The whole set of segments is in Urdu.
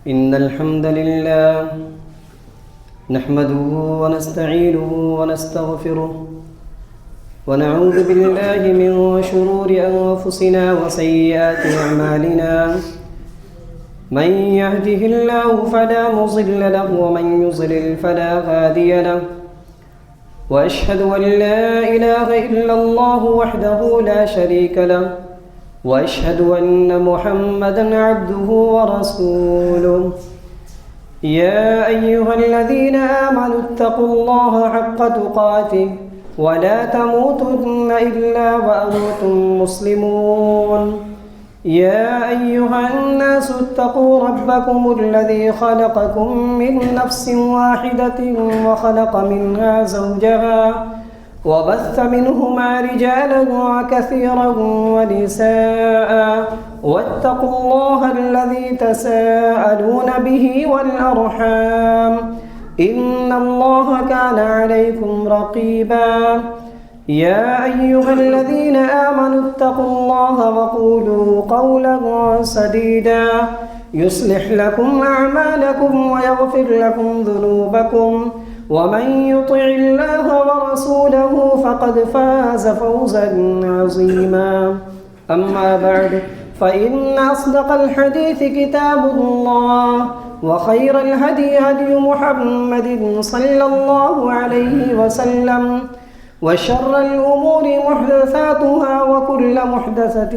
إن الحمد لله نحمده ونستعينه ونستغفره ونعوذ بالله من شرور أنفسنا وسيئات أعمالنا من يهده الله فلا مضل له ومن يضلل فلا هادي له وأشهد أن لا إله إلا الله وحده لا شريك له وأشهد أن محمدًا عبده ورسوله يا أيها الذين آمنوا اتقوا الله حق تقاته ولا تموتن إلا وأنتم مسلمون يا أيها الناس اتقوا ربكم الذي خلقكم من نفس واحدة وخلق منها زوجها وبث منهما رجالا كثيرا ونساء واتقوا الله الذي تساءلون به والأرحام إن الله كان عليكم رقيبا يا أيها الذين آمنوا اتقوا الله وقولوا قولا سديدا يصلح لكم أعمالكم ويغفر لكم ذنوبكم ومن يطع الله ورسوله فقد فاز فوزا عظيما أما بعد فإن أصدق الحديث كتاب الله وخير الهدي هدي محمد صلى الله عليه وسلم وشر الأمور محدثاتها وكل محدثة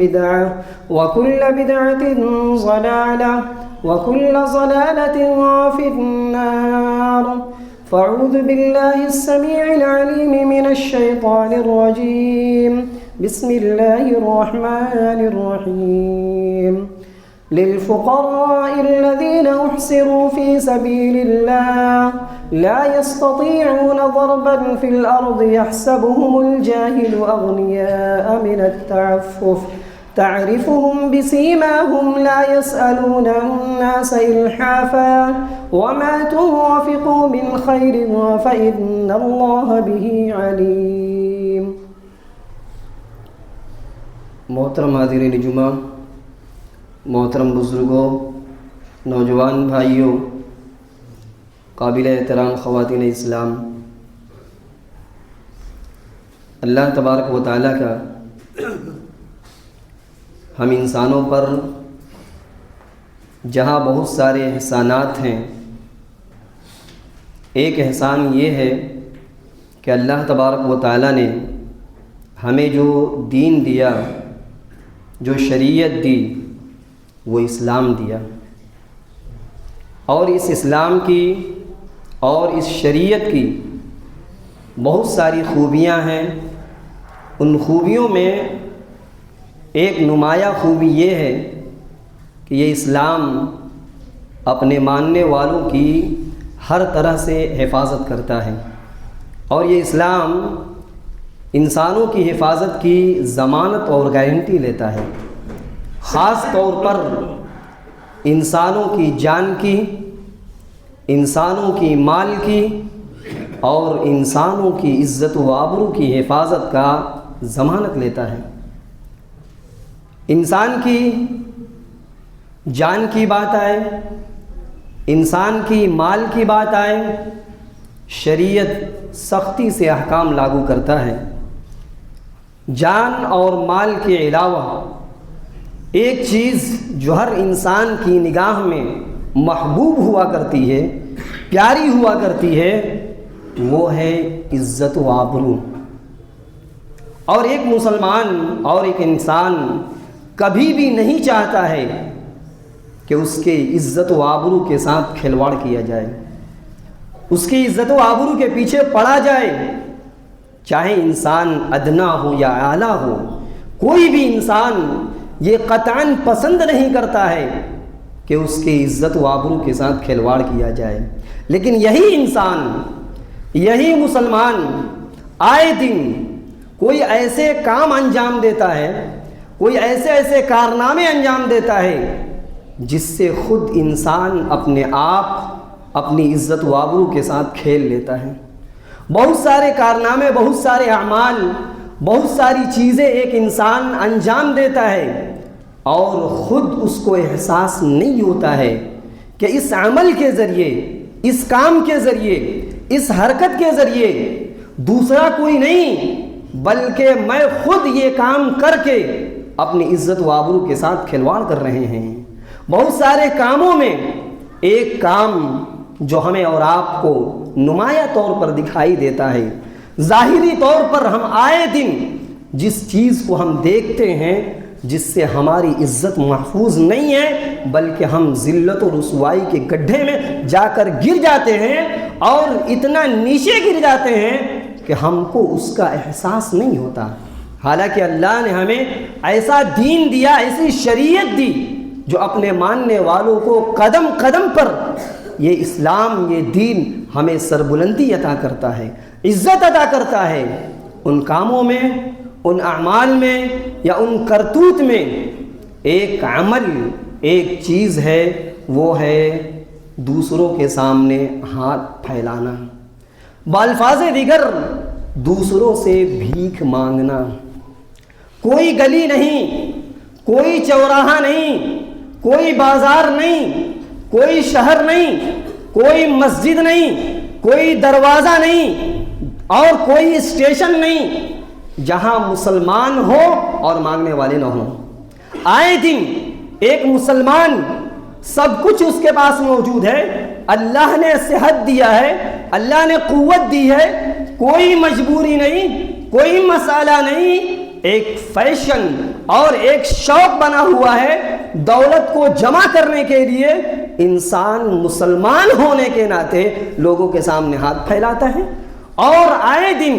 بدعة وكل بدعة ضلالة وكل ضلالة في النار فأعوذ بالله السميع العليم من الشيطان الرجيم بسم الله الرحمن الرحيم للفقراء الذين أحصروا في سبيل الله لا يستطيعون ضربا في الأرض يحسبهم الجاهل أغنياء من التعفف تعرفهم بسيماهم لا يسألون الناس إلحافا وما تنفقوا من خير فإن الله به عليم. محترم حاضرین جمعہ، محترم بزرگوں، نوجوان بھائیوں، قابل احترام خواتین اسلام، اللہ تبارک و تعالیٰ کا ہم انسانوں پر جہاں بہت سارے احسانات ہیں، ایک احسان یہ ہے کہ اللہ تبارک و تعالیٰ نے ہمیں جو دین دیا، جو شریعت دی، وہ اسلام دیا، اور اس اسلام کی اور اس شریعت کی بہت ساری خوبیاں ہیں۔ ان خوبیوں میں ایک نمایاں خوبی یہ ہے کہ یہ اسلام اپنے ماننے والوں کی ہر طرح سے حفاظت کرتا ہے، اور یہ اسلام انسانوں کی حفاظت کی ضمانت اور گارنٹی لیتا ہے، خاص طور پر انسانوں کی جان کی، انسانوں کی مال کی اور انسانوں کی عزت و آبرو کی حفاظت کا ضمانت لیتا ہے۔ انسان کی جان کی بات آئے، انسان کی مال کی بات آئے، شریعت سختی سے احکام لاگو کرتا ہے۔ جان اور مال کے علاوہ ایک چیز جو ہر انسان کی نگاہ میں محبوب ہوا کرتی ہے، پیاری ہوا کرتی ہے، وہ ہے عزت و آبرو۔ اور ایک مسلمان اور ایک انسان کبھی بھی نہیں چاہتا ہے کہ اس کے عزت و آبرو کے ساتھ کھلواڑ کیا جائے، اس کی عزت و آبرو کے پیچھے پڑا جائے، چاہے انسان ادنا ہو یا اعلیٰ ہو۔ کوئی بھی انسان یہ قطعاً پسند نہیں کرتا ہے کہ اس کی عزت و آبرو کے ساتھ کھلواڑ کیا جائے، لیکن یہی انسان، یہی مسلمان آئے دن کوئی ایسے کام انجام دیتا ہے، کوئی ایسے کارنامے انجام دیتا ہے جس سے خود انسان اپنے آپ اپنی عزت و آبرو کے ساتھ کھیل لیتا ہے۔ بہت سارے کارنامے، بہت سارے اعمال، بہت ساری چیزیں ایک انسان انجام دیتا ہے اور خود اس کو احساس نہیں ہوتا ہے کہ اس عمل کے ذریعے، اس کام کے ذریعے، اس حرکت کے ذریعے دوسرا کوئی نہیں بلکہ میں خود یہ کام کر کے اپنی عزت و آبرو کے ساتھ کھلواڑ کر رہے ہیں۔ بہت سارے کاموں میں ایک کام جو ہمیں اور آپ کو نمایاں طور پر دکھائی دیتا ہے، ظاہری طور پر ہم آئے دن جس چیز کو ہم دیکھتے ہیں جس سے ہماری عزت محفوظ نہیں ہے بلکہ ہم ذلت و رسوائی کے گڈھے میں جا کر گر جاتے ہیں اور اتنا نیچے گر جاتے ہیں کہ ہم کو اس کا احساس نہیں ہوتا۔ حالانکہ اللہ نے ہمیں ایسا دین دیا، ایسی شریعت دی جو اپنے ماننے والوں کو قدم قدم پر یہ اسلام، یہ دین ہمیں سربلندی عطا کرتا ہے، عزت عطا کرتا ہے۔ ان کاموں میں، ان اعمال میں یا ان کرتوت میں ایک عمل، ایک چیز ہے، وہ ہے دوسروں کے سامنے ہاتھ پھیلانا، بالفاظ دیگر دوسروں سے بھیک مانگنا۔ کوئی گلی نہیں، کوئی چوراہا نہیں، کوئی بازار نہیں، کوئی شہر نہیں، کوئی مسجد نہیں، کوئی دروازہ نہیں اور کوئی اسٹیشن نہیں جہاں مسلمان ہو اور مانگنے والے نہ ہوں۔ آئے دن ایک مسلمان سب کچھ اس کے پاس موجود ہے، اللہ نے صحت دیا ہے، اللہ نے قوت دی ہے، کوئی مجبوری نہیں، کوئی مسئلہ نہیں، ایک فیشن اور ایک شوق بنا ہوا ہے دولت کو جمع کرنے کے لیے انسان مسلمان ہونے کے ناطے لوگوں کے سامنے ہاتھ پھیلاتا ہے۔ اور آئے دن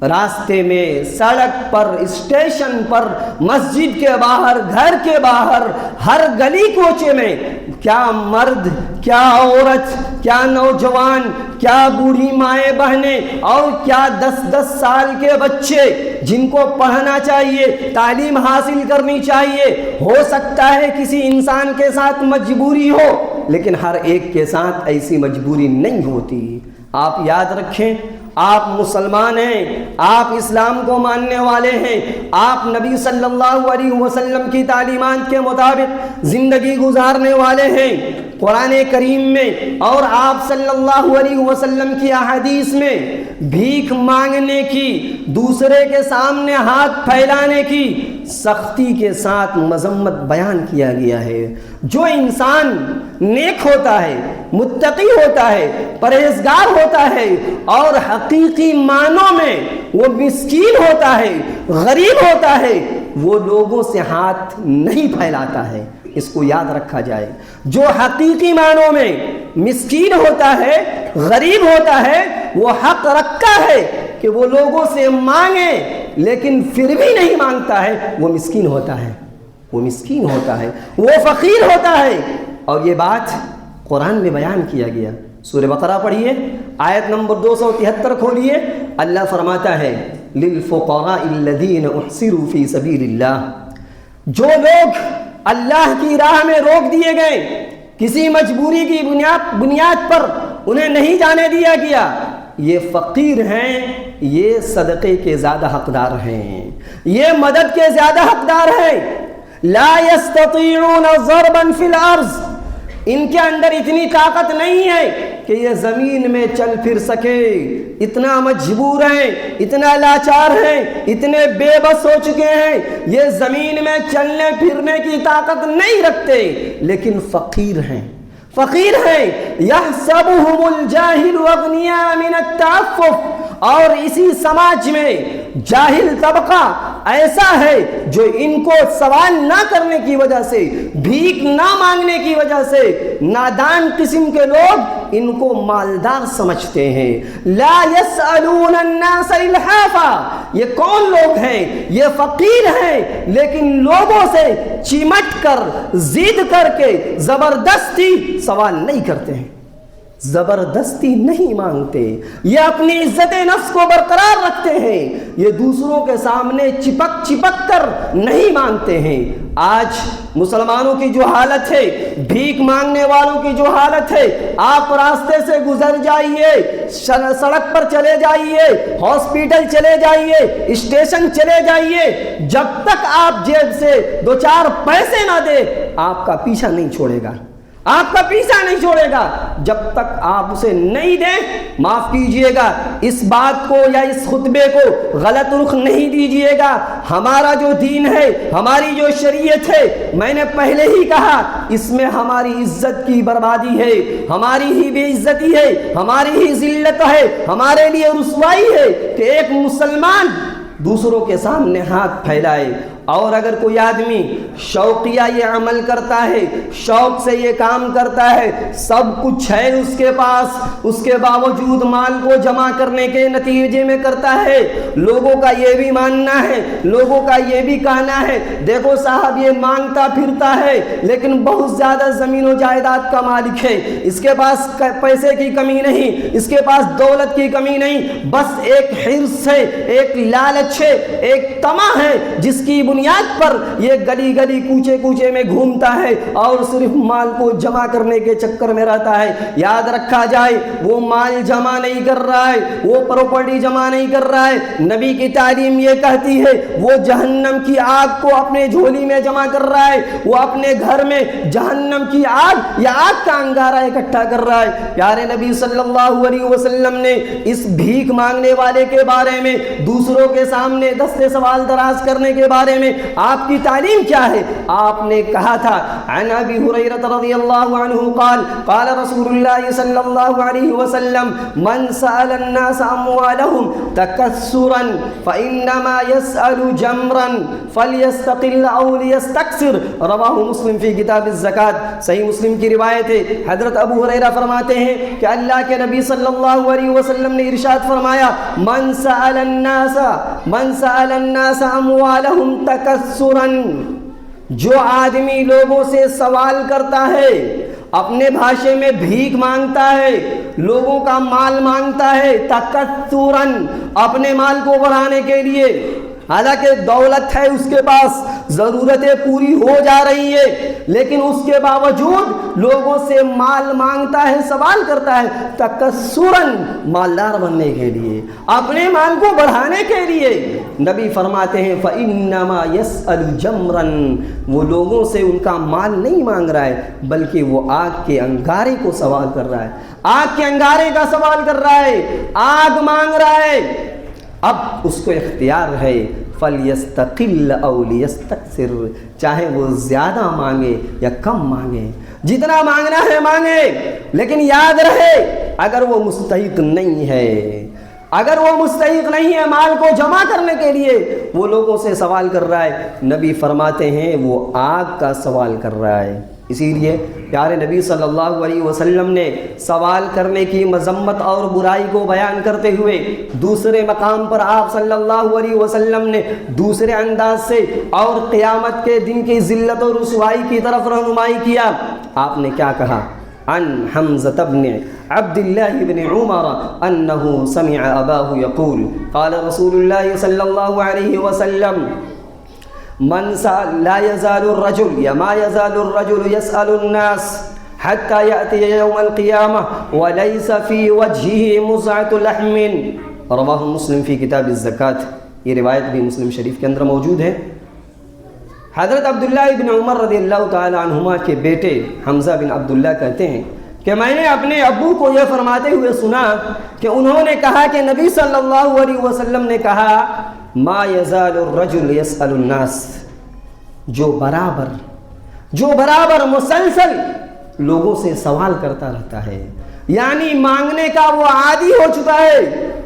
راستے میں، سڑک پر، اسٹیشن پر، مسجد کے باہر، گھر کے باہر، ہر گلی کوچے میں کیا مرد، کیا عورت، کیا نوجوان، کیا بوڑھی مائیں بہنیں اور کیا 10 سال کے بچے جن کو پڑھنا چاہیے، تعلیم حاصل کرنی چاہیے، ہو سکتا ہے کسی انسان کے ساتھ مجبوری ہو لیکن ہر ایک کے ساتھ ایسی مجبوری نہیں ہوتی۔ آپ یاد رکھیں، آپ مسلمان ہیں، آپ اسلام کو ماننے والے ہیں، آپ نبی صلی اللہ علیہ وسلم کی تعلیمات کے مطابق زندگی گزارنے والے ہیں۔ قرآن کریم میں اور آپ صلی اللہ علیہ وسلم کی احادیث میں بھیک مانگنے کی، دوسرے کے سامنے ہاتھ پھیلانے کی سختی کے ساتھ مذمت بیان کیا گیا ہے۔ جو انسان نیک ہوتا ہے، متقی ہوتا ہے، پرہیزگار ہوتا ہے اور حقیقی معنوں میں وہ مسکین ہوتا ہے، غریب ہوتا ہے، وہ لوگوں سے ہاتھ نہیں پھیلاتا ہے۔ اس کو یاد رکھا جائے، جو حقیقی معنوں میں مسکین ہوتا ہے، غریب ہوتا ہے، وہ حق رکھتا ہے کہ وہ لوگوں سے مانگے لیکن پھر بھی نہیں مانگتا ہے، وہ مسکین ہوتا ہے، وہ مسکین ہوتا ہے، وہ فقیر ہوتا ہے۔ اور یہ بات قرآن میں بیان کیا گیا۔ سورہ بقرہ پڑھیے، آیت نمبر 273 کھولیے، اللہ فرماتا ہے للفقراء الذین احصروا فی سبیل اللہ، جو لوگ اللہ کی راہ میں روک دیے گئے، کسی مجبوری کی بنیاد پر انہیں نہیں جانے دیا گیا، یہ فقیر ہیں، یہ صدقے کے زیادہ حقدار ہیں، یہ مدد کے زیادہ حقدار ہیں۔ لا يستطيعون ضربا في الارض، ان کے اندر اتنی طاقت نہیں ہے کہ یہ زمین میں چل پھر سکے، اتنا مجبور ہیں، اتنا لاچار ہیں، اتنے بے بس ہو چکے ہیں، یہ زمین میں چلنے پھرنے کی طاقت نہیں رکھتے، لیکن فقیر ہیں، فقیر ہیں۔ یحسبهم الجاہل اغنیاء من التعفف، اور اسی سماج میں جاہل طبقہ ایسا ہے جو ان کو سوال نہ کرنے کی وجہ سے، بھیک نہ مانگنے کی وجہ سے، نادان قسم کے لوگ ان کو مالدار سمجھتے ہیں۔ لا يسألون الناس الحافا، یہ کون لوگ ہیں؟ یہ فقیر ہیں لیکن لوگوں سے چمٹ کر، ضد کر کے، زبردستی سوال نہیں کرتے ہیں۔ زبردستی نہیں مانگتے، یہ اپنی عزت نفس کو برقرار رکھتے ہیں، یہ دوسروں کے سامنے چپک کر نہیں مانگتے ہیں۔ آج مسلمانوں کی جو حالت ہے، بھیک مانگنے والوں کی جو حالت ہے، آپ راستے سے گزر جائیے، سڑک پر چلے جائیے، ہاسپٹل چلے جائیے، اسٹیشن چلے جائیے، جب تک آپ جیب سے 2-4 پیسے نہ دیں آپ کا پیچھا نہیں چھوڑے گا، آپ کا پیچھا نہیں چھوڑے گا جب تک آپ اسے نہیں دیں۔ معاف کیجئے گا، اس بات کو یا اس خطبے کو غلط رخ نہیں دیجئے گا۔ ہمارا جو دین ہے، ہماری جو شریعت ہے، میں نے پہلے ہی کہا، اس میں ہماری عزت کی بربادی ہے، ہماری ہی بے عزتی ہے، ہماری ہی ذلت ہے، ہمارے لیے رسوائی ہے کہ ایک مسلمان دوسروں کے سامنے ہاتھ پھیلائے۔ اور اگر کوئی آدمی شوقیہ یہ عمل کرتا ہے، شوق سے یہ کام کرتا ہے، سب کچھ ہے اس کے پاس، اس کے باوجود مال کو جمع کرنے کے نتیجے میں کرتا ہے، لوگوں کا یہ بھی ماننا ہے، لوگوں کا یہ بھی کہنا ہے، دیکھو صاحب یہ مانگتا پھرتا ہے لیکن بہت زیادہ زمین و جائیداد کا مالک ہے، اس کے پاس پیسے کی کمی نہیں، اس کے پاس دولت کی کمی نہیں، بس ایک حرص ہے، ایک لالچ ہے، ایک طمع ہے، جس کی بنیاد پر یہ گلی گلی کوچے کوچے میں گھومتا ہے اور صرف مال کو جمع کرنے کے چکر میں رہتا ہے۔ یاد رکھا جائے، وہ مال جمع نہیں کر رہا ہے، وہ پراپرٹی جمع نہیں کر رہا ہے، نبی کی تعلیم یہ کہتی ہے وہ جہنم کی آگ کو اپنے جھولی میں جمع کر رہا ہے، وہ اپنے گھر میں جہنم کی آگ یا آگ کا انگارہ اکٹھا کر رہا ہے۔ پیارے نبی صلی اللہ علیہ وسلم نے اس بھیک مانگنے والے کے بارے میں، دوسروں کے سامنے دستے سوال دراز کرنے کے بارے میں آپ کی تعلیم کیا ہے؟ آپ نے کہا تھا، عن ابی ہریرہ رضی اللہ عنہ قال قال رسول اللہ صلی اللہ علیہ وسلم من سأل الناس اموالهم تکثرا فانما يسأل جمرا فليستقل او ليستكثر، رواہ مسلم فی کتاب الزکوۃ۔ صحیح مسلم کی روایت ہے، حضرت ابو ہریرہ فرماتے ہیں کہ اللہ کے نبی صلی اللہ علیہ وسلم نے ارشاد فرمایا، من سأل الناس اموالهم تکثرا، جو آدمی لوگوں سے سوال کرتا ہے، اپنے بھاشے میں بھیک مانگتا ہے، لوگوں کا مال مانگتا ہے، تکثرا، اپنے مال کو بڑھانے کے لیے، حالانکہ دولت ہے اس کے پاس، ضرورتیں پوری ہو جا رہی ہے، لیکن اس کے باوجود لوگوں سے مال مانگتا ہے، سوال کرتا ہے، تکثراً، مالدار بننے کے لیے، اپنے مال کو بڑھانے کے لیے۔ نبی فرماتے ہیں فَإِنَّمَا يَسْأَلُ جَمْرًا، وہ لوگوں سے ان کا مال نہیں مانگ رہا ہے بلکہ وہ آگ کے انگارے کو سوال کر رہا ہے، آگ کے انگارے کا سوال کر رہا ہے، آگ مانگ رہا ہے۔ اب اس کو اختیار ہے، فَلْيَسْتَقِلَّ أَوْ لِيَسْتَكْثِرْ، چاہے وہ زیادہ مانگے یا کم مانگے، جتنا مانگنا ہے مانگے، لیکن یاد رہے اگر وہ مستحق نہیں ہے، اگر وہ مستحق نہیں ہے مال کو جمع کرنے کے لیے، وہ لوگوں سے سوال کر رہا ہے، نبی فرماتے ہیں وہ آگ کا سوال کر رہا ہے۔ اسی لیے پیارے نبی صلی اللہ علیہ وسلم نے سوال کرنے کی مذمت اور برائی کو بیان کرتے ہوئے دوسرے مقام پر آپ صلی اللہ علیہ وسلم نے دوسرے انداز سے اور قیامت کے دن کی ذلت و رسوائی کی طرف رہنمائی کیا۔ آپ نے کیا کہا؟ عن حمزة بن عبد الله بن عمر أنه سمع أباه يقول قال رسول الله صلى الله عليه وسلم من لا يزال الرجل یا ما يزال الرجل يسأل الناس حتى يأتي يوم القيامة وليس في وجهه مزعة لحم، رواہ مسلم فی کتاب الزکوۃ۔ یہ روایت بھی مسلم شریف کے اندر موجود ہے۔ حضرت عبداللہ بن عمر رضی اللہ تعالی عنہما کے بیٹے حمزہ بن عبداللہ کہتے ہیں کہ میں نے اپنے ابو کو یہ فرماتے ہوئے سنا کہ انہوں نے کہا کہ نبی صلی اللہ علیہ وسلم نے کہا ما یزال الرجل یسأل الناس، جو برابر مسلسل لوگوں سے سوال کرتا رہتا ہے، یعنی مانگنے کا وہ عادی ہو چکا ہے،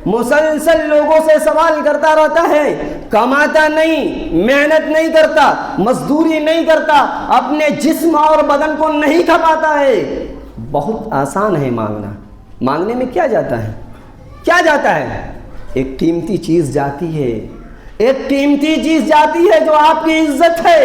مسلسل لوگوں سے سوال کرتا رہتا ہے، کماتا نہیں، محنت نہیں کرتا، مزدوری نہیں کرتا، اپنے جسم اور بدن کو نہیں کھپاتا ہے۔ بہت آسان ہے مانگنا، مانگنے میں کیا جاتا ہے؟ ایک قیمتی چیز جاتی ہے، ایک قیمتی چیز جاتی ہے جو آپ کی عزت ہے،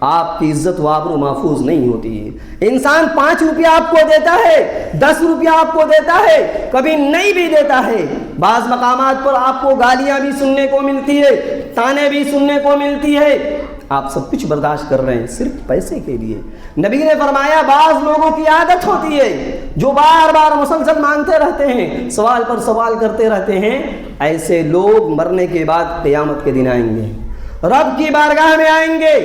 آپ کی عزت و آبرو محفوظ نہیں ہوتی ہے۔ انسان 5 روپیہ آپ کو دیتا ہے، 10 روپیہ آپ کو دیتا ہے، کبھی نہیں بھی دیتا ہے۔ بعض مقامات پر آپ کو گالیاں بھی سننے کو ملتی ہے، تانے بھی سننے کو ملتی ہے، آپ سب کچھ برداشت کر رہے ہیں صرف پیسے کے لیے۔ نبی نے فرمایا بعض لوگوں کی عادت ہوتی ہے جو بار بار مسلسل مانگتے رہتے ہیں، سوال پر سوال کرتے رہتے ہیں، ایسے لوگ مرنے کے بعد قیامت کے دن آئیں گے، رب کی بارگاہ میں آئیں گے،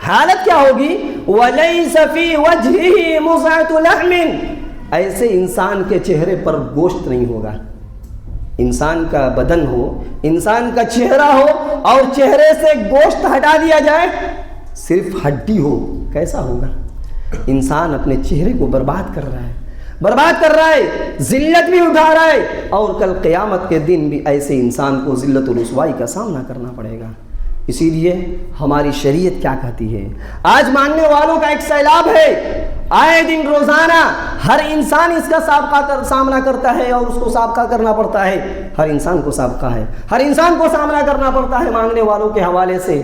حالت کیا ہوگی؟ وَلَيْسَ فِي وَجْهِهِ مُزْعَةُ لَحْمٍ، ایسے انسان کے چہرے پر گوشت نہیں ہوگا۔ انسان کا بدن ہو، انسان کا چہرہ ہو اور چہرے سے گوشت ہٹا دیا جائے، صرف ہڈی ہو، کیسا ہوگا؟ انسان اپنے چہرے کو برباد کر رہا ہے، ذلت بھی اٹھا رہا ہے، اور کل قیامت کے دن بھی ایسے انسان کو ذلت و رسوائی کا سامنا کرنا پڑے گا۔ اسی لیے ہماری شریعت کیا کہتی ہے؟ آج ماننے والوں کا ایک سیلاب ہے، آئے دن روزانہ ہر انسان اس کا سامنا کرتا ہے اور اس کو سابقہ کرنا پڑتا ہے۔ ہر انسان کو سابقہ ہے، ہر انسان کو سامنا کرنا پڑتا ہے مانگنے والوں کے حوالے سے۔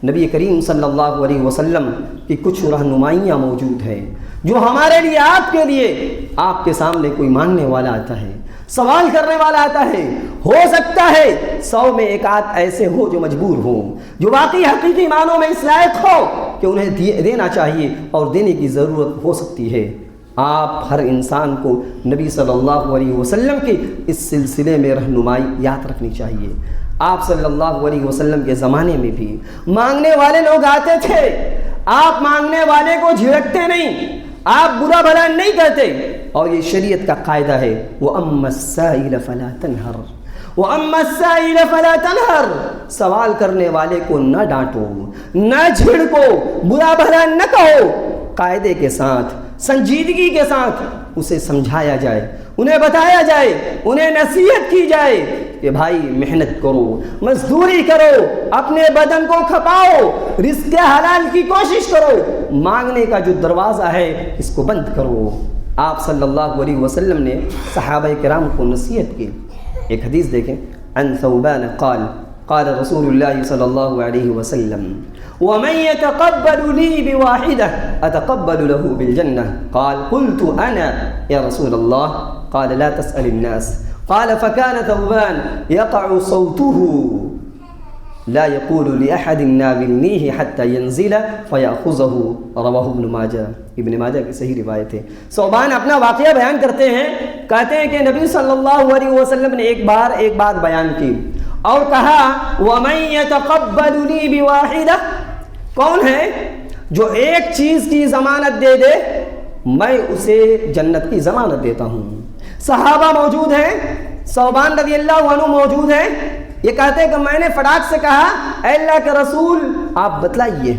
نبی کریم صلی اللہ علیہ وسلم کی کچھ رہنمائیاں موجود ہیں جو ہمارے لیے، آپ کے لیے، آپ کے سامنے کوئی مانگنے والا آتا ہے، سوال کرنے والا آتا ہے، ہو سکتا ہے 100 میں 1 آدھ ایسے ہو جو مجبور ہو، جو واقعی حقیقی معنوں میں اس لائق ہو کہ انہیں دینا چاہیے اور دینے کی ضرورت ہو سکتی ہے۔ آپ ہر انسان کو نبی صلی اللہ علیہ وسلم کے اس سلسلے میں رہنمائی یاد رکھنی چاہیے۔ آپ صلی اللہ علیہ وسلم کے زمانے میں بھی مانگنے والے لوگ آتے تھے، آپ مانگنے والے کو جھڑکتے نہیں، آپ برا بھلا نہیں کرتے، اور یہ شریعت کا قاعدہ ہے، وَأَمَّا السَّائِلَ فَلَا تَنْهَرْ، وَأَمَّا السَّائِلَ فَلَا تَنْهَرْ، سوال کرنے والے کو نہ ڈانٹو، نہ جھڑکو، برا بھلا نہ کہو، قاعدے کے ساتھ، سنجیدگی کے ساتھ اسے سمجھایا جائے، انہیں بتایا جائے، انہیں نصیحت کی جائے کہ بھائی محنت کرو، مزدوری کرو، اپنے بدن کو کھپاؤ، رزق حلال کی کوشش کرو، مانگنے کا جو دروازہ ہے اس کو بند کرو۔ آپ صلی اللہ علیہ وسلم نے صحابہ کرام کو نصیحت کی۔ ایک حدیث دیکھیں، عن ثوبان قال قال رسول اللہ صلی اللہ علیہ وسلم ومن يتقبل لي بواحدة أتقبل له بالجنة قال قلت أنا يا رسول الله قال لا تسأل الناس قال فكان ثوبان يقع صوته لا يقول لأحد ناولنيه حتى ينزل فيأخذه رواه ابن ماجہ، ابن ماجہ کی صحیح روایت ہے۔ ثوبان اپنا واقعہ بیان کرتے ہیں، کہتے ہیں کہ نبی صلی اللہ علیہ وسلم نے ایک بات بیان کی اور کہا وَمَن يَتَقَبَّلُ لِي بِوَاحِدَةٍ، کون ہے جو ایک چیز کی ضمانت دے دے، میں اسے جنت کی ضمانت دیتا ہوں۔ صحابہ موجود ہیں، ثوبان رضی اللہ عنہ موجود ہیں، یہ کہتے ہیں کہ میں نے فٹاک سے کہا اے اللہ کے رسول آپ بتلائیے،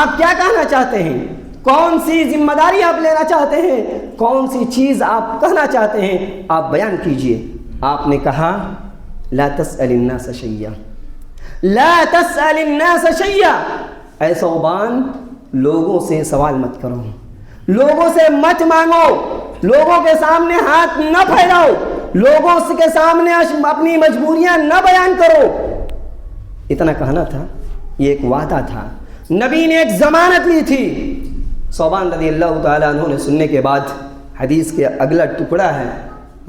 آپ کیا کہنا چاہتے ہیں، کون سی ذمہ داری آپ لینا چاہتے ہیں، کون سی چیز آپ کہنا چاہتے ہیں، آپ بیان کیجئے۔ آپ نے کہا لا تسأل الناس شیئا، لا تسأل الناس شیئا، اے ثوبان لوگوں سے سوال مت کرو، لوگوں سے مت مانگو، لوگوں کے سامنے ہاتھ نہ پھیلاؤ، لوگوں کے سامنے اپنی مجبوریاں نہ بیان کرو۔ اتنا کہنا تھا، یہ ایک وعدہ تھا، نبی نے ایک ضمانت لی تھی۔ ثوبان رضی اللہ تعالیٰ عنہ نے سننے کے بعد، حدیث کے اگلا ٹکڑا ہے،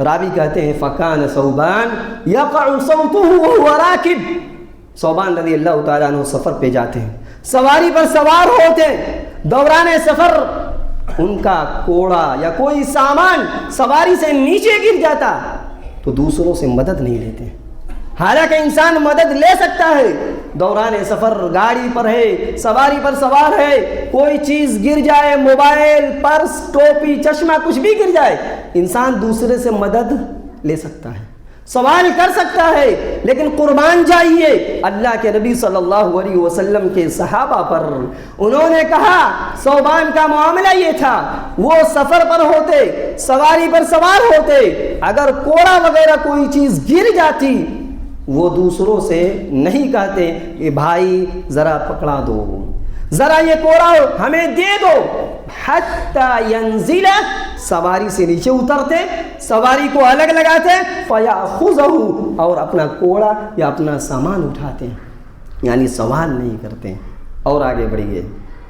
راوی کہتے ہیں فَكَانَ ثَوْبَانَ يَقَعُ صَوْتُهُ وَهُوَ رَاكِبٌ، ثوبان رضی اللہ تعالیٰ عنہ سفر پہ جاتے ہیں، سواری پر سوار ہوتے ہیں، دوران سفر ان کا کوڑا یا کوئی سامان سواری سے نیچے گر جاتا تو دوسروں سے مدد نہیں لیتے، حالانکہ انسان مدد لے سکتا ہے۔ دوران سفر گاڑی پر ہے، سواری پر سوار ہے، کوئی چیز گر جائے، موبائل، پرس، ٹوپی، چشمہ، کچھ بھی گر جائے، انسان دوسرے سے مدد لے سکتا ہے، سوال کر سکتا ہے، لیکن قربان جائیے اللہ کے نبی صلی اللہ علیہ وسلم کے صحابہ پر۔ انہوں نے کہا ثوبان کا معاملہ یہ تھا، وہ سفر پر ہوتے، سواری پر سوار ہوتے، اگر کوڑا وغیرہ کوئی چیز گر جاتی وہ دوسروں سے نہیں کہتے کہ بھائی ذرا پکڑا دو، ذرا یہ کوڑا ہمیں دے دو، حتی ینزل، سواری سے نیچے اترتے، سواری کو الگ لگاتے، فیاخذہ، اور اپنا کوڑا یا اپنا سامان اٹھاتے، یعنی سوال نہیں کرتے۔ اور آگے بڑھیے،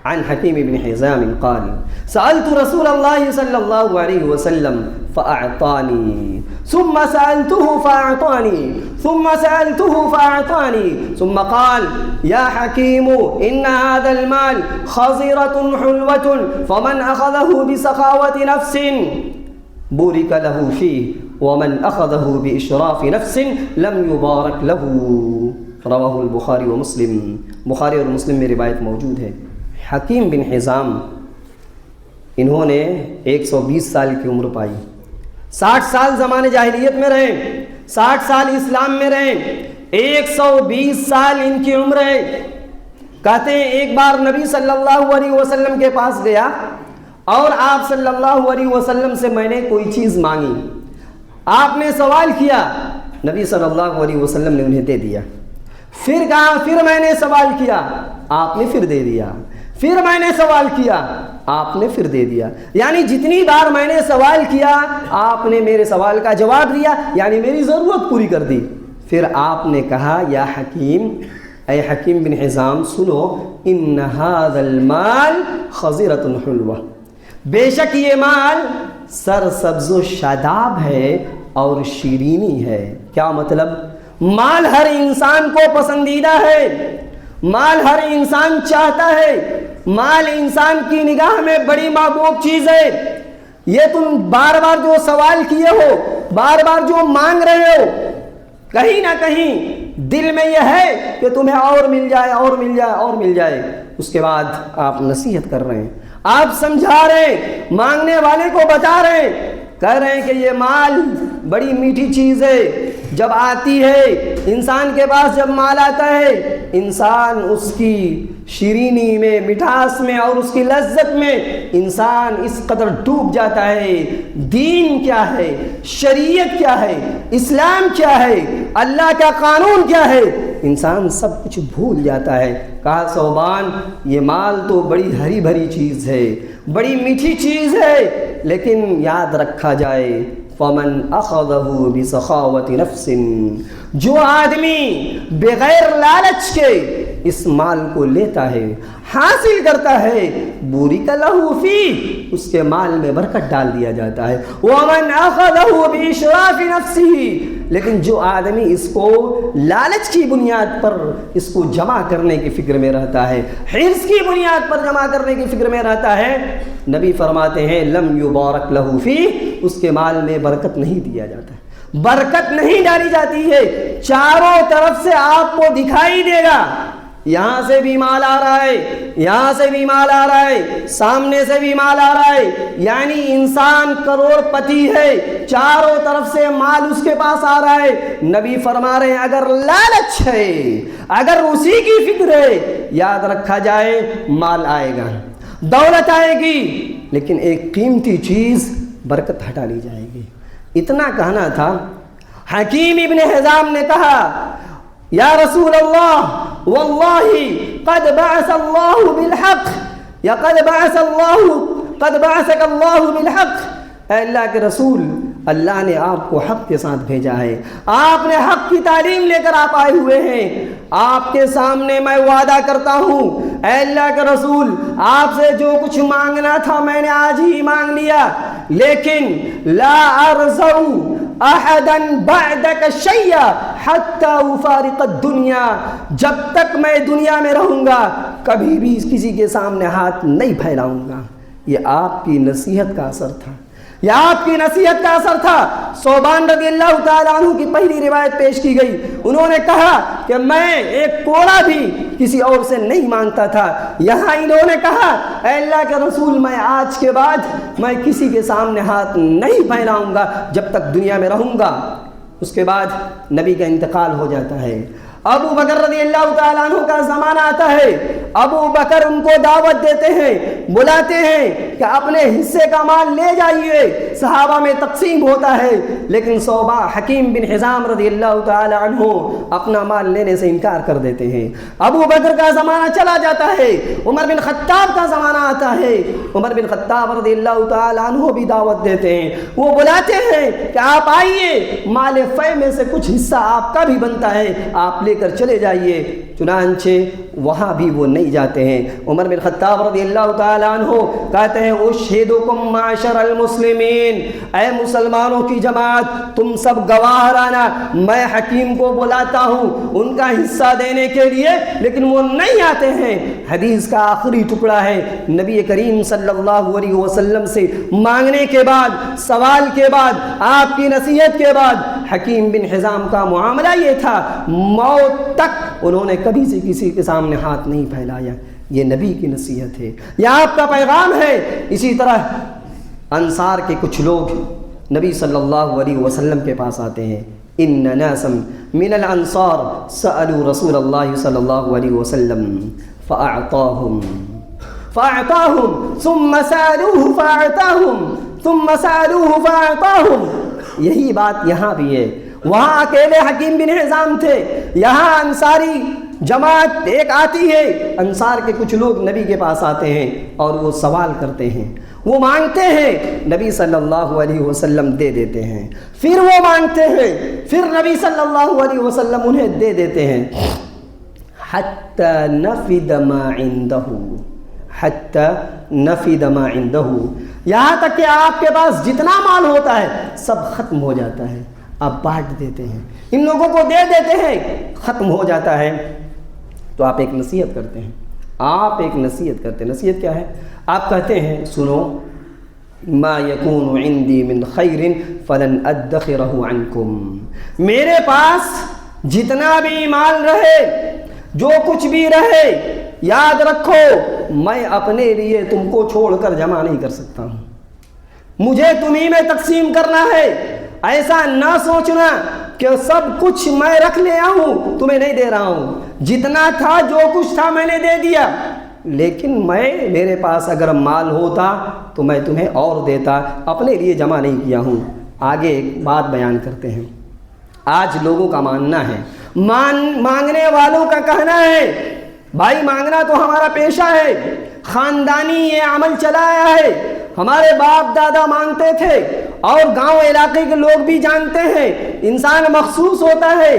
عن حكيم بن حزام قال سألت رسول الله صلى الله عليه وسلم فأعطاني ثم سألته فأعطاني ثم سألته فأعطاني ثم قال يا حكيم إن هذا المال خزرة حلوة فمن أخذه بسخاوة نفس بورك له فيه ومن أخذه بإشراف نفس لم يبارك له. رواہ البخاری و مسلم. بخاری اور مسلم میں روایت موجود ہے. حکیم بن حزام انہوں نے 120 سال کی عمر پائی. 60 سال زمانے جاہلیت میں رہے, 60 سال اسلام میں رہے, 120 سال ان کی عمر ہے. کہتے ہیں ایک بار نبی صلی اللہ علیہ وسلم کے پاس گیا اور آپ صلی اللہ علیہ وسلم سے میں نے کوئی چیز مانگی. آپ نے سوال کیا, نبی صلی اللہ علیہ وسلم نے انہیں دے دیا. پھر کہا پھر میں نے سوال کیا, آپ نے پھر دے دیا. پھر میں نے سوال کیا, آپ نے پھر دے دیا. یعنی جتنی بار میں نے سوال کیا آپ نے میرے سوال کا جواب دیا, یعنی میری ضرورت پوری کر دی. پھر آپ نے کہا یا حکیم, اے حکیم بن حزام سنو, ان ھذا المال خضرۃ حلوہ, بے شک یہ مال سر سبز و شاداب ہے اور شیرینی ہے. کیا مطلب؟ مال ہر انسان کو پسندیدہ ہے, مال ہر انسان چاہتا ہے, مال انسان کی نگاہ میں بڑی محبوب چیز ہے. یہ تم بار بار جو سوال کیے ہو, بار بار جو مانگ رہے ہو, کہیں نہ کہیں دل میں یہ ہے کہ تمہیں اور مل جائے اور مل جائے اور مل جائے. اس کے بعد آپ نصیحت کر رہے ہیں, آپ سمجھا رہے ہیں, مانگنے والے کو بتا رہے ہیں, کہہ رہے ہیں کہ یہ مال بڑی میٹھی چیز ہے. جب آتی ہے انسان کے پاس, جب مال آتا ہے انسان اس کی شیرینی میں, مٹھاس میں اور اس کی لذت میں انسان اس قدر ڈوب جاتا ہے. دین کیا ہے, شریعت کیا ہے, اسلام کیا ہے, اللہ کا قانون کیا ہے, انسان سب کچھ بھول جاتا ہے. کہا صوبان یہ مال تو بڑی ہری بھری چیز ہے, بڑی میٹھی چیز ہے, لیکن یاد رکھا جائے فمن اخذہ بسخاوت نفس, جو آدمی بغیر لالچ کے اس مال کو لیتا ہے, حاصل کرتا ہے, بورک لہ فیہ, اس کے مال میں برکت ڈال دیا جاتا ہے. ومن اخذہ باشراف نفسہ, لیکن جو آدمی اس کو لالچ کی بنیاد پر اس کو جمع کرنے کی فکر میں رہتا ہے, حرص کی بنیاد پر جمع کرنے کی فکر میں رہتا ہے, نبی فرماتے ہیں لم یبارک لہ فیہ, اس کے مال میں برکت نہیں دیا جاتا, برکت نہیں ڈالی جاتی ہے. چاروں طرف سے آپ کو دکھائی دے گا, یہاں سے بھی مال آ رہا ہے, یہاں سے بھی مال آ رہا ہے, سامنے سے بھی مال آ رہا ہے, یعنی انسان کروڑ پتی ہے, چاروں طرف سے مال اس کے پاس آ رہا ہے. نبی فرما رہے ہیں اگر لالچ ہے, اگر اسی کی فکر ہے, یاد رکھا جائے مال آئے گا, دولت آئے گی, لیکن ایک قیمتی چیز برکت ہٹا لی جائے گی. اتنا کہنا تھا. حکیم ابن حزام نے کہا یا رسول اللہ واللہ قد بعث اللہ بالحق, یا قد بعثک اللہ بالحق, اے اللہ کے رسول اللہ نے آپ کو حق کے ساتھ بھیجا ہے, آپ نے حق کی تعلیم لے کر آپ آئے ہوئے ہیں. آپ کے سامنے میں وعدہ کرتا ہوں اے اللہ کے رسول, آپ سے جو کچھ مانگنا تھا میں نے آج ہی مانگ لیا, لیکن لا ارزو احدا بعدک شیئا حتی افارق الدنیا, جب تک میں دنیا میں رہوں گا کبھی بھی کسی کے سامنے ہاتھ نہیں پھیلاؤں گا. یہ آپ کی نصیحت کا اثر تھا, یہ آپ کی نصیحت کا اثر تھا. صوبان رضی اللہ تعالیٰ عنہ کی پہلی روایت پیش کی گئی, انہوں نے کہا کہ میں ایک کوڑا بھی کسی اور سے نہیں مانگتا تھا. یہاں انہوں نے کہا اے اللہ کے رسول میں آج کے بعد میں کسی کے سامنے ہاتھ نہیں پھیلاؤں گا جب تک دنیا میں رہوں گا. اس کے بعد نبی کا انتقال ہو جاتا ہے. ابو بکر رضی اللہ تعالیٰ عنہ کا زمانہ آتا ہے. ابو بکر ان کو دعوت دیتے ہیں, بلاتے ہیں کہ اپنے حصے کا مال لے جائیے, صحابہ میں تقسیم ہوتا ہے. لیکن صوبہ حکیم بن حزام رضی اللہ تعالیٰ عنہ اپنا مال لینے سے انکار کر دیتے ہیں. ابو بکر کا زمانہ چلا جاتا ہے, عمر بن خطاب کا زمانہ آتا ہے. عمر بن خطاب رضی اللہ تعالیٰ عنہ بھی دعوت دیتے ہیں, وہ بلاتے ہیں کہ آپ آئیے, مال فے میں سے کچھ حصہ آپ کا بھی بنتا ہے, آپ لے کر چلے جائیے. چنانچہ وہاں بھی وہ نہیں جاتے ہیں۔ عمر بن خطاب رضی اللہ تعالیٰ عنہ کہتے ہیں اشہدکم معاشر المسلمین، اے مسلمانوں کی جماعت تم سب گواہ رہنا، میں حکیم کو بلاتا ہوں ان کا حصہ دینے کے لیے لیکن وہ نہیں آتے ہیں۔ حدیث کا آخری ٹکڑا ہے نبی کریم صلی اللہ علیہ وسلم سے مانگنے کے بعد، سوال کے بعد، آپ کی نصیحت کے بعد حکیم بن حزام کا معاملہ یہ تھا، موت تک انہوں نے کبھی سے کسی کے سامنے ہاتھ نہیں پھیلایا۔ یہ نبی کی نصیحت ہے، یہ آپ کا پیغام ہے۔ اسی طرح انصار کے کچھ لوگ نبی صلی اللہ علیہ وسلم کے پاس آتے ہیں، ان ناسا من الانصار سألوا رسول اللہ صلی اللہ علیہ وسلم فأعطاهم ثم سألوه فأعطاهم۔ یہی بات یہاں بھی ہے، وہاں اکیلے حکیم بن حزام تھے، یہاں انصاری جماعت ایک آتی ہے، انصار کے کچھ لوگ نبی کے پاس آتے ہیں اور وہ سوال کرتے ہیں، وہ مانگتے ہیں، نبی صلی اللہ علیہ وسلم دے دیتے ہیں، پھر وہ مانگتے ہیں، پھر نبی صلی اللہ علیہ وسلم انہیں دے دیتے ہیں، حتی نفد ما عنده، حتی نفد ما عنده، یہاں تک کہ آپ کے پاس جتنا مال ہوتا ہے سب ختم ہو جاتا ہے، آپ بانٹ دیتے ہیں، ان لوگوں کو دے دیتے ہیں، ختم ہو جاتا ہے۔ تو آپ ایک نصیحت کرتے ہیں، آپ ایک نصیحت کرتے ہیں، نصیحت کیا ہے؟ آپ کہتے ہیں سنو، ما یکون عندی من خیر فلن ادخرہ عنکم، میرے پاس جتنا بھی مال رہے، جو کچھ بھی رہے، یاد رکھو میں اپنے لیے تم کو چھوڑ کر جمع نہیں کر سکتا ہوں، مجھے تمہیں میں تقسیم کرنا ہے۔ ایسا نہ سوچنا کہ سب کچھ میں رکھ لیا ہوں تمہیں نہیں دے رہا ہوں، جتنا تھا جو کچھ تھا میں نے دے دیا، لیکن میرے پاس اگر مال ہوتا تو میں تمہیں اور دیتا، اپنے لیے جمع نہیں کیا ہوں۔ آگے ایک بات بیان کرتے ہیں، آج لوگوں کا ماننا ہے، مانگنے والوں کا کہنا ہے بھائی مانگنا تو ہمارا پیشہ ہے، خاندانی یہ عمل چلایا ہے، ہمارے باپ دادا مانگتے تھے اور گاؤں علاقے کے لوگ بھی جانتے ہیں، انسان محسوس ہوتا ہے،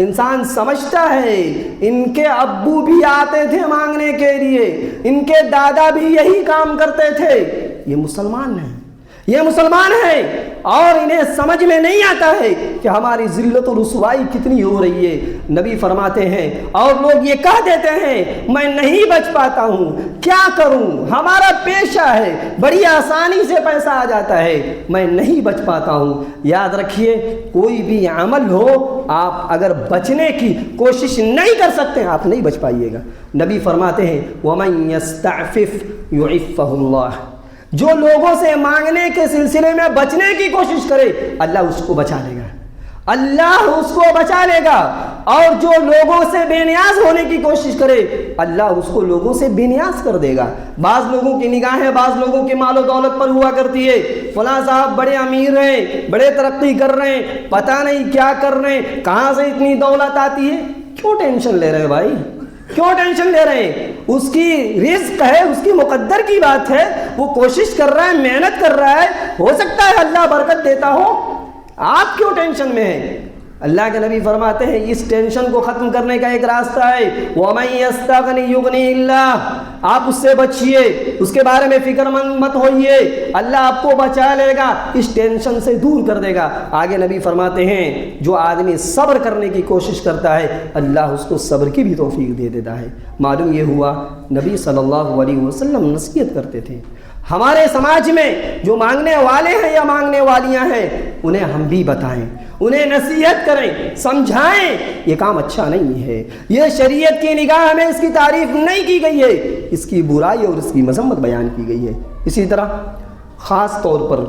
انسان سمجھتا ہے، ان کے ابو بھی آتے تھے مانگنے کے لیے، ان کے دادا بھی یہی کام کرتے تھے، یہ مسلمان ہیں، یہ مسلمان ہیں، اور انہیں سمجھ میں نہیں آتا ہے کہ ہماری ذلت و رسوائی کتنی ہو رہی ہے۔ نبی فرماتے ہیں اور لوگ یہ کہہ دیتے ہیں میں نہیں بچ پاتا ہوں، کیا کروں، ہمارا پیشہ ہے، بڑی آسانی سے پیسہ آ جاتا ہے، میں نہیں بچ پاتا ہوں۔ یاد رکھیے کوئی بھی عمل ہو، آپ اگر بچنے کی کوشش نہیں کر سکتے آپ نہیں بچ پائیے گا۔ نبی فرماتے ہیں وَمَن يَسْتَعْفِفْ يُعِفَّهُ اللَّهُ، جو لوگوں سے مانگنے کے سلسلے میں بچنے کی کوشش کرے اللہ اس کو بچا لے گا، اللہ اس کو بچا لے گا، اور جو لوگوں سے بے نیاز ہونے کی کوشش کرے اللہ اس کو لوگوں سے بے نیاز کر دے گا۔ بعض لوگوں کی نگاہیں بعض لوگوں کی مال و دولت پر ہوا کرتی ہے، فلاں صاحب بڑے امیر ہیں، بڑے ترقی کر رہے ہیں، پتہ نہیں کیا کر رہے ہیں، کہاں سے اتنی دولت آتی ہے، کیوں ٹینشن لے رہے ہیں بھائی، کیوں ٹینشن لے رہے ہیں؟ اس کی رزق ہے، اس کی مقدر کی بات ہے، وہ کوشش کر رہا ہے، محنت کر رہا ہے، ہو سکتا ہے اللہ برکت دیتا ہو، آپ کیوں ٹینشن میں ہیں؟ اللہ کے نبی فرماتے ہیں اس ٹینشن کو ختم کرنے کا ایک راستہ ہے وَمَن يَسْتَغْنِ يُغْنِهِ اللَّهُ، آپ اس سے بچیے، اس کے بارے میں فکر مند مت ہوئیے، اللہ آپ کو بچا لے گا، اس ٹینشن سے دور کر دے گا۔ آگے نبی فرماتے ہیں جو آدمی صبر کرنے کی کوشش کرتا ہے اللہ اس کو صبر کی بھی توفیق دے دیتا ہے۔ معلوم یہ ہوا نبی صلی اللہ علیہ وسلم نصیحت کرتے تھے، ہمارے سماج میں جو مانگنے والے ہیں یا مانگنے والیاں ہیں انہیں ہم بھی بتائیں، انہیں نصیحت کریں، سمجھائیں، یہ کام اچھا نہیں ہے، یہ شریعت کی نگاہ میں اس کی تعریف نہیں کی گئی ہے، اس کی برائی اور اس کی مذمت بیان کی گئی ہے۔ اسی طرح خاص طور پر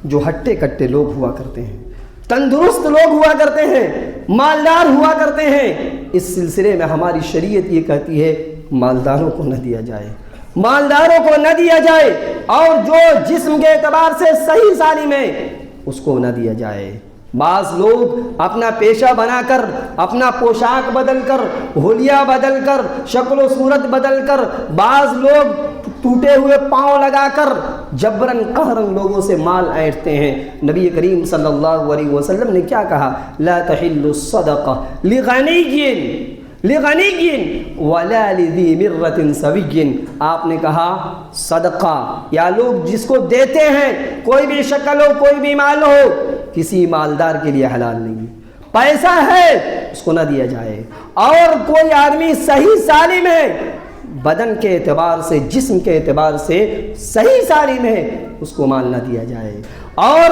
جو ہٹے کٹے لوگ ہوا کرتے ہیں، تندرست لوگ ہوا کرتے ہیں، مالدار ہوا کرتے ہیں، اس سلسلے میں ہماری شریعت یہ کہتی ہے مالداروں کو نہ دیا جائے، مالداروں کو نہ دیا جائے، اور جو جسم کے اعتبار سے صحیح سالم ہے اس کو نہ دیا جائے۔ بعض لوگ اپنا پیشہ بنا کر، اپنا پوشاک بدل کر، حلیہ بدل کر، شکل و صورت بدل کر، بعض لوگ ٹوٹے ہوئے پاؤں لگا کر جبرن قہرن لوگوں سے مال اینٹتے ہیں۔ نبی کریم صلی اللہ علیہ وسلم نے کیا کہا؟ لا تحل الصدقہ لغنی لغنی ولا لذی مرۃ سوی، آپ نے کہا صدقہ یا لوگ جس کو دیتے ہیں، کوئی بھی شکل ہو کوئی بھی مال ہو، کسی مالدار کے لیے حلال نہیں ہے۔ پیسہ ہے اس کو نہ دیا جائے، اور کوئی آدمی صحیح سالم ہے، بدن کے اعتبار سے جسم کے اعتبار سے صحیح سالم ہے، اس کو مال نہ دیا جائے۔ اور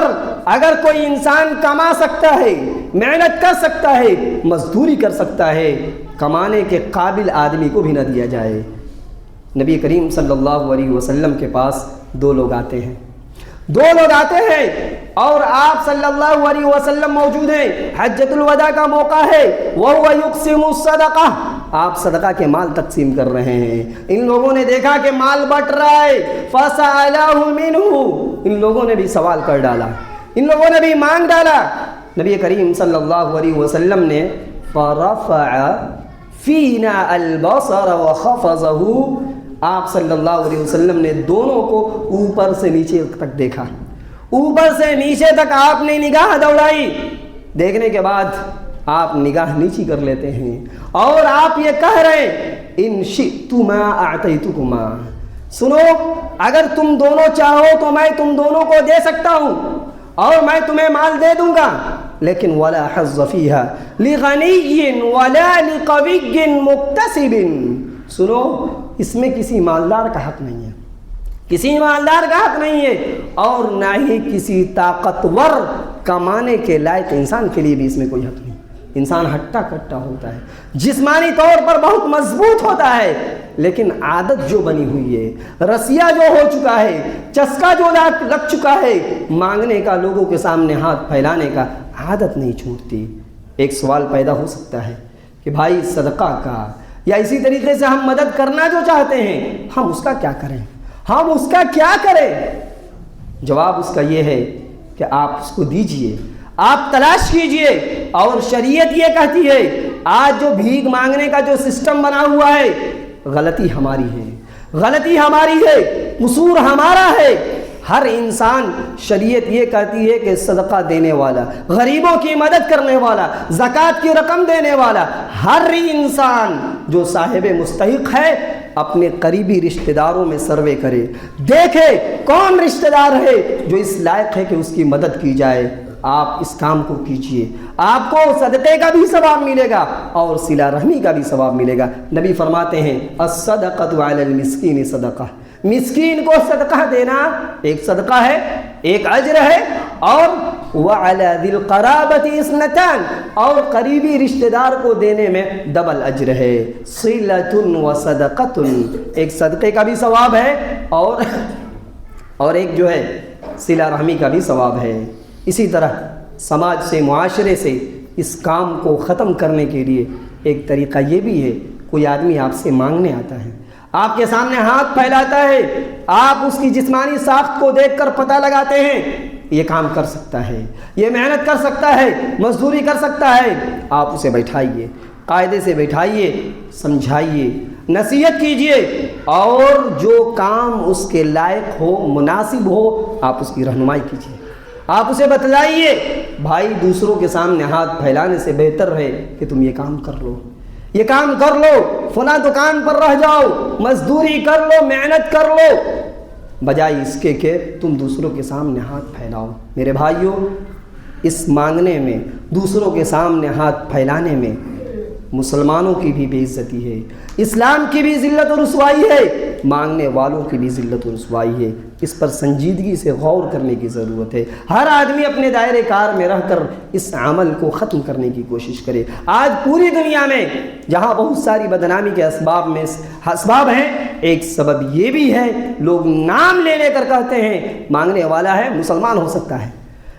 اگر کوئی انسان کما سکتا ہے، محنت کر سکتا ہے، مزدوری کر سکتا ہے، کمانے کے قابل آدمی کو بھی نہ دیا جائے۔ نبی کریم صلی اللہ علیہ وسلم کے پاس دو لوگ آتے ہیں اور آپ صلی اللہ علیہ وسلم موجود ہیں، حجۃ الوداع کا موقع ہے، وَهُوَ يُقْسِمُ الصَّدَقَةَ، آپ صدقہ کے مال تقسیم کر رہے ہیں۔ ان لوگوں نے دیکھا کہ مال بٹ رہا ہے، فَسَأَلَهُ مِنْهُ، ان لوگوں نے بھی سوال کر ڈالا، ان لوگوں نے بھی مانگ ڈالا۔ نبی کریم صلی اللہ علیہ وسلم نے فَرَفَعَ فِينَا الْبَصَرَ وَخَفَضَهُ، آپ صلی اللہ علیہ وسلم نے دونوں کو اوپر سے نیچے تک دیکھا، اوپر سے نیچے تک آپ نے نگاہ دوڑائی۔ دیکھنے کے بعد آپ نگاہ نیچی کر لیتے ہیں اور آپ یہ کہہ رہے ہیں ان شئتما اعطیتکما، سنو اگر تم دونوں چاہو تو میں تم دونوں کو دے سکتا ہوں اور میں تمہیں مال دے دوں گا، لیکن ولا حظ فیہا لغنی ولا لقوی مکتسب، سنو اس میں کسی مالدار کا حق نہیں ہے، کسی مالدار کا حق نہیں ہے، اور نہ ہی کسی طاقتور کمانے کے لائق انسان کے لیے بھی اس میں کوئی حق نہیں۔ انسان ہٹا کٹا ہوتا ہے، جسمانی طور پر بہت مضبوط ہوتا ہے، لیکن عادت جو بنی ہوئی ہے، رسیہ جو ہو چکا ہے، چسکا جو لگ چکا ہے، مانگنے کا، لوگوں کے سامنے ہاتھ پھیلانے کا، عادت نہیں چھوٹتی۔ ایک سوال پیدا ہو سکتا ہے کہ بھائی صدقہ کا یا اسی طریقے سے ہم مدد کرنا جو چاہتے ہیں، ہم اس کا کیا کریں، ہم اس کا کیا کریں؟ جواب اس کا یہ ہے کہ آپ اس کو دیجئے، آپ تلاش کیجئے، اور شریعت یہ کہتی ہے آج جو بھیک مانگنے کا جو سسٹم بنا ہوا ہے، غلطی ہماری ہے، غلطی ہماری ہے، قصور ہمارا ہے۔ ہر انسان، شریعت یہ کہتی ہے کہ صدقہ دینے والا، غریبوں کی مدد کرنے والا، زکوٰۃ کی رقم دینے والا، ہر انسان جو صاحب مستحق ہے اپنے قریبی رشتہ داروں میں سروے کرے، دیکھے کون رشتہ دار ہے جو اس لائق ہے کہ اس کی مدد کی جائے۔ آپ اس کام کو کیجئے، آپ کو صدقے کا بھی ثواب ملے گا اور صلہ رحمی کا بھی ثواب ملے گا۔ نبی فرماتے ہیں الصدقۃ علی المسکین صدقہ، مسکین کو صدقہ دینا ایک صدقہ ہے، ایک اجر ہے، اور وعلی ذی القرابۃ اثنتان، اور قریبی رشتہ دار کو دینے میں ڈبل اجر ہے، صلۃ و صدقۃ، ایک صدقے کا بھی ثواب ہے اور ایک جو ہے صلہ رحمی کا بھی ثواب ہے۔ اسی طرح سماج سے، معاشرے سے اس کام کو ختم کرنے کے لیے ایک طریقہ یہ بھی ہے، کوئی آدمی آپ سے مانگنے آتا ہے، آپ کے سامنے ہاتھ پھیلاتا ہے، آپ اس کی جسمانی ساخت کو دیکھ کر پتہ لگاتے ہیں یہ کام کر سکتا ہے، یہ محنت کر سکتا ہے، مزدوری کر سکتا ہے، آپ اسے بیٹھائیے، قاعدے سے بیٹھائیے، سمجھائیے، نصیحت کیجئے، اور جو کام اس کے لائق ہو، مناسب ہو، آپ اس کی رہنمائی کیجئے، آپ اسے بتلائیے بھائی دوسروں کے سامنے ہاتھ پھیلانے سے بہتر ہے کہ تم یہ کام کر لو، یہ کام کر لو، فلاں دکان پر رہ جاؤ، مزدوری کر لو، محنت کر لو، بجائے اس کے کہ تم دوسروں کے سامنے ہاتھ پھیلاؤ۔ میرے بھائیوں، اس مانگنے میں، دوسروں کے سامنے ہاتھ پھیلانے میں مسلمانوں کی بھی بے عزتی ہے، اسلام کی بھی ذلت و رسوائی ہے، مانگنے والوں کی بھی ذلت و رسوائی ہے۔ اس پر سنجیدگی سے غور کرنے کی ضرورت ہے۔ ہر آدمی اپنے دائرے کار میں رہ کر اس عمل کو ختم کرنے کی کوشش کرے۔ آج پوری دنیا میں جہاں بہت ساری بدنامی کے اسباب ہیں، ایک سبب یہ بھی ہے، لوگ نام لے کر کہتے ہیں مانگنے والا ہے مسلمان ہو سکتا ہے،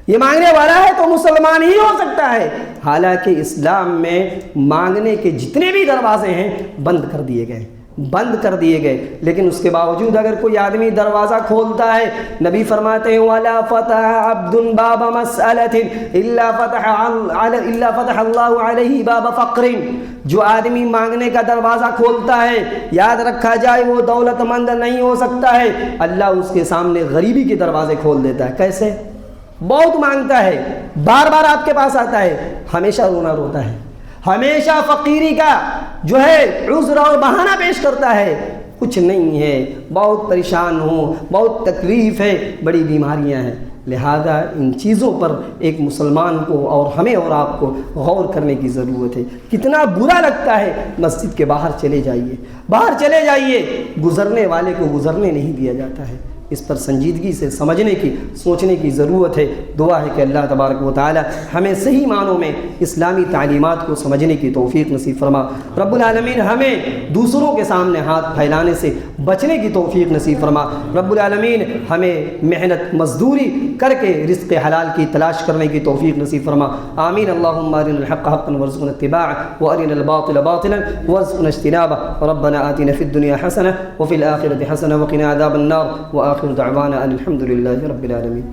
یہ مانگنے والا ہے تو مسلمان ہی ہو سکتا ہے، حالانکہ اسلام میں مانگنے کے جتنے بھی دروازے ہیں بند کر دیے گئے، لیکن اس کے باوجود اگر کوئی آدمی دروازہ کھولتا ہے، نبی فرماتے ہیں وَلَا فَتَحَ عَبْدٌ بَابَ مَسْأَلَةٍ إِلَّا فَتَحَ اللَّهُ عَلَيْهِ بَابَ فَقْرٍ، جو آدمی مانگنے کا دروازہ کھولتا ہے، یاد رکھا جائے وہ دولت مند نہیں ہو سکتا ہے، اللہ اس کے سامنے غریبی کے دروازے کھول دیتا ہے۔ کیسے؟ بہت مانگتا ہے، بار بار آپ کے پاس آتا ہے، ہمیشہ رونا روتا ہے، ہمیشہ فقیری کا جو ہے عذر اور بہانہ پیش کرتا ہے، کچھ نہیں ہے، بہت پریشان ہوں، بہت تکلیف ہے، بڑی بیماریاں ہیں۔ لہذا ان چیزوں پر ایک مسلمان کو اور ہمیں اور آپ کو غور کرنے کی ضرورت ہے۔ کتنا برا لگتا ہے، مسجد کے باہر چلے جائیے، باہر چلے جائیے، گزرنے والے کو گزرنے نہیں دیا جاتا ہے۔ اس پر سنجیدگی سے سمجھنے کی، سوچنے کی ضرورت ہے۔ دعا ہے کہ اللہ تبارک و تعالی ہمیں صحیح معنوں میں اسلامی تعلیمات کو سمجھنے کی توفیق نصیب فرما۔ رب العالمین ہمیں دوسروں کے سامنے ہاتھ پھیلانے سے بچنے کی توفیق نصیب فرما۔ رب العالمین ہمیں محنت مزدوری کر کے رزق حلال کی تلاش کرنے کی توفیق نصیب فرما۔ آمین۔ اللہم ارنا الحق حقا وارزقنا اتباعه وارنا الباطل باطلا وارزقنا اجتنابه۔ ربنا آتنا في الدنيا حسنة وفي الآخرة حسنة وقنا عذاب النار۔ وآخر دعوانا أن الحمد لله رب العالمين۔